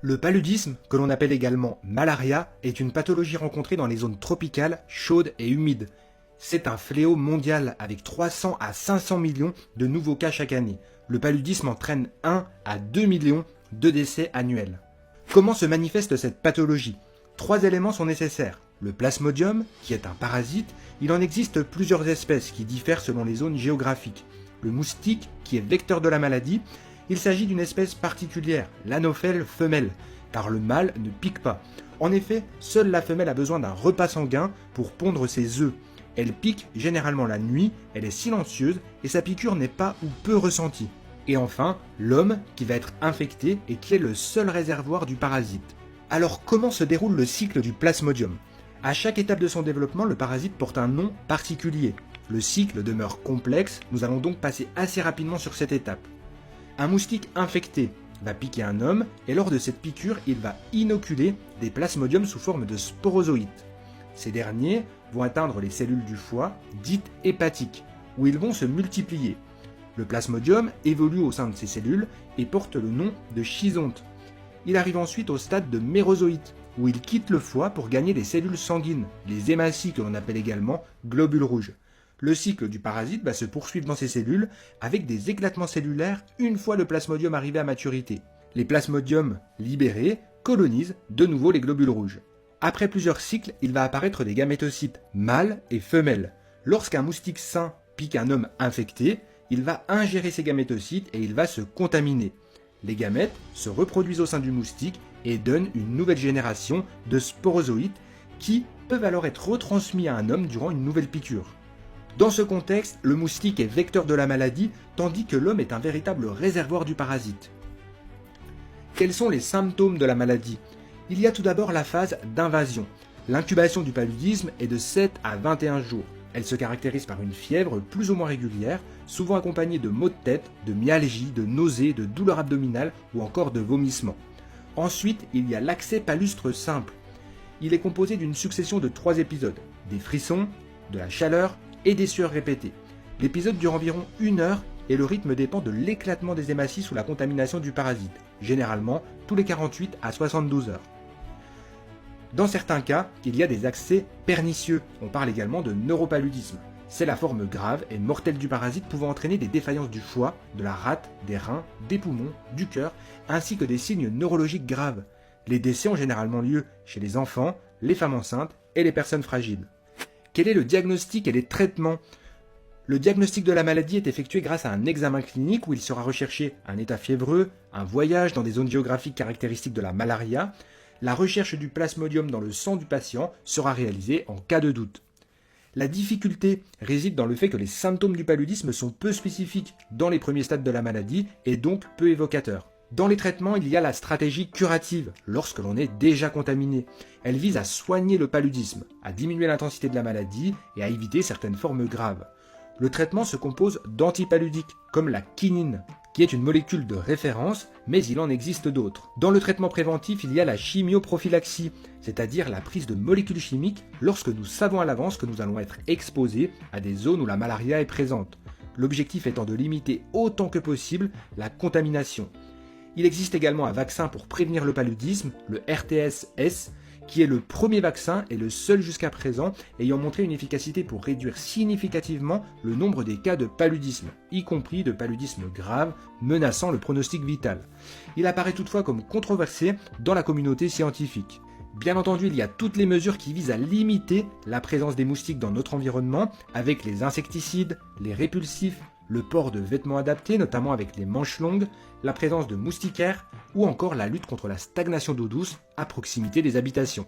Le paludisme, que l'on appelle également malaria, est une pathologie rencontrée dans les zones tropicales, chaudes et humides. C'est un fléau mondial avec 300 à 500 millions de nouveaux cas chaque année. Le paludisme entraîne 1 à 2 millions de décès annuels. Comment se manifeste cette pathologie? 3 éléments sont nécessaires. Le plasmodium, qui est un parasite, il en existe plusieurs espèces qui diffèrent selon les zones géographiques. Le moustique, qui est vecteur de la maladie, il s'agit d'une espèce particulière, l'anophèle femelle, car le mâle ne pique pas. En effet, seule la femelle a besoin d'un repas sanguin pour pondre ses œufs. Elle pique généralement la nuit, elle est silencieuse et sa piqûre n'est pas ou peu ressentie. Et enfin, l'homme qui va être infecté et qui est le seul réservoir du parasite. Alors comment se déroule le cycle du plasmodium? À chaque étape de son développement, le parasite porte un nom particulier. Le cycle demeure complexe, nous allons donc passer assez rapidement sur cette étape. Un moustique infecté va piquer un homme et lors de cette piqûre, il va inoculer des plasmodiums sous forme de sporozoïtes. Ces derniers vont atteindre les cellules du foie, dites hépatiques, où ils vont se multiplier. Le plasmodium évolue au sein de ces cellules et porte le nom de schizonte. Il arrive ensuite au stade de mérozoïte, où il quitte le foie pour gagner les cellules sanguines, les hématies que l'on appelle également globules rouges. Le cycle du parasite va se poursuivre dans ces cellules avec des éclatements cellulaires une fois le plasmodium arrivé à maturité. Les plasmodiums libérés colonisent de nouveau les globules rouges. Après plusieurs cycles, il va apparaître des gamétocytes mâles et femelles. Lorsqu'un moustique sain pique un homme infecté, il va ingérer ces gamétocytes et il va se contaminer. Les gamètes se reproduisent au sein du moustique et donnent une nouvelle génération de sporozoïtes qui peuvent alors être retransmis à un homme durant une nouvelle piqûre. Dans ce contexte, le moustique est vecteur de la maladie, tandis que l'homme est un véritable réservoir du parasite. Quels sont les symptômes de la maladie? Il y a tout d'abord la phase d'invasion. L'incubation du paludisme est de 7 à 21 jours. Elle se caractérise par une fièvre plus ou moins régulière, souvent accompagnée de maux de tête, de myalgie, de nausées, de douleurs abdominales ou encore de vomissements. Ensuite, il y a l'accès palustre simple. Il est composé d'une succession de 3 épisodes, des frissons, de la chaleur et des sueurs répétées. L'épisode dure environ 1 heure et le rythme dépend de l'éclatement des hématies sous la contamination du parasite, généralement tous les 48 à 72 heures. Dans certains cas, il y a des accès pernicieux, on parle également de neuropaludisme. C'est la forme grave et mortelle du parasite pouvant entraîner des défaillances du foie, de la rate, des reins, des poumons, du cœur, ainsi que des signes neurologiques graves. Les décès ont généralement lieu chez les enfants, les femmes enceintes et les personnes fragiles. Quel est le diagnostic et les traitements? Le diagnostic de la maladie est effectué grâce à un examen clinique où il sera recherché un état fiévreux, un voyage dans des zones géographiques caractéristiques de la malaria. La recherche du plasmodium dans le sang du patient sera réalisée en cas de doute. La difficulté réside dans le fait que les symptômes du paludisme sont peu spécifiques dans les premiers stades de la maladie et donc peu évocateurs. Dans les traitements, il y a la stratégie curative, lorsque l'on est déjà contaminé. Elle vise à soigner le paludisme, à diminuer l'intensité de la maladie et à éviter certaines formes graves. Le traitement se compose d'antipaludiques, comme la quinine, qui est une molécule de référence, mais il en existe d'autres. Dans le traitement préventif, il y a la chimioprophylaxie, c'est-à-dire la prise de molécules chimiques lorsque nous savons à l'avance que nous allons être exposés à des zones où la malaria est présente. L'objectif étant de limiter autant que possible la contamination. Il existe également un vaccin pour prévenir le paludisme, le RTS-S, qui est le premier vaccin et le seul jusqu'à présent ayant montré une efficacité pour réduire significativement le nombre des cas de paludisme, y compris de paludisme grave menaçant le pronostic vital. Il apparaît toutefois comme controversé dans la communauté scientifique. Bien entendu, il y a toutes les mesures qui visent à limiter la présence des moustiques dans notre environnement, avec les insecticides, les répulsifs, le port de vêtements adaptés, notamment avec les manches longues, la présence de moustiquaires ou encore la lutte contre la stagnation d'eau douce à proximité des habitations.